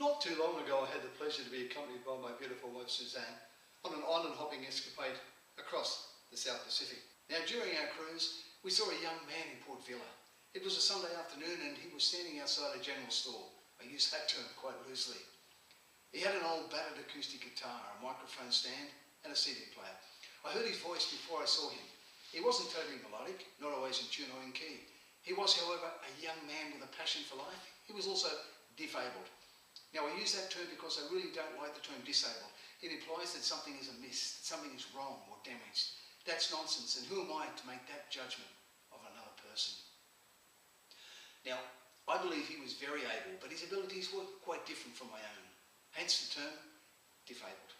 Not too long ago, I had the pleasure to be accompanied by my beautiful wife Suzanne on an island hopping escapade across the South Pacific. Now, during our cruise, we saw a young man in Port Vila. It was a Sunday afternoon and he was standing outside a general store. I use that term quite loosely. He had an old battered acoustic guitar, a microphone stand and a CD player. I heard his voice before I saw him. He wasn't totally melodic, not always in tune or in key. He was, however, a young man with a passion for life. He was also disabled. Now, I use that term because I really don't like the term disabled. It implies that something is amiss, that something is wrong or damaged. That's nonsense, and who am I to make that judgment of another person? Now, I believe he was very able, but his abilities were quite different from my own. Hence the term disabled.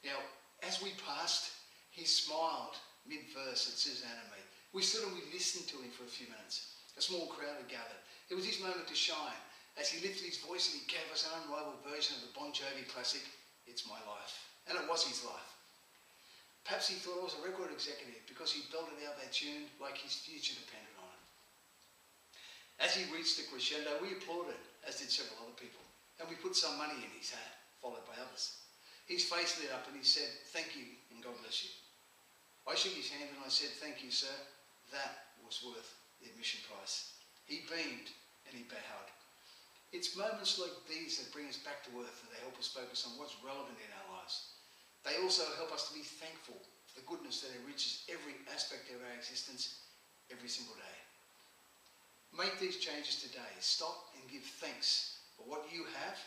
Now, as we passed, he smiled mid-verse at Suzanne and me. We stood and we listened to him for a few minutes. A small crowd had gathered. It was his moment to shine, as he lifted his voice and he gave us an unrivaled version of the Bon Jovi classic, It's My Life. And it was his life. Perhaps he thought I was a record executive because he belted out that tune like his future depended on it. As he reached the crescendo, we applauded, as did several other people, and we put some money in his hat, followed by others. His face lit up and he said, "Thank you and God bless you." I shook his hand and I said, "Thank you, sir. That was worth the admission price." He beamed and he bowed. It's moments like these that bring us back to earth, and they help us focus on what's relevant in our lives. They also help us to be thankful for the goodness that enriches every aspect of our existence every single day. Make these changes today. Stop and give thanks for what you have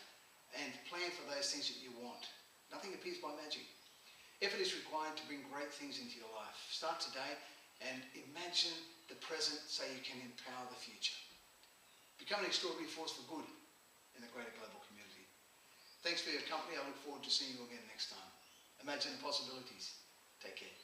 and plan for those things that you want. Nothing appears by magic. Effort is required to bring great things into your life. Start today and imagine the present so you can empower the future. Become an extraordinary force for good in the greater global community. Thanks for your company. I look forward to seeing you again next time. Imagine the possibilities. Take care.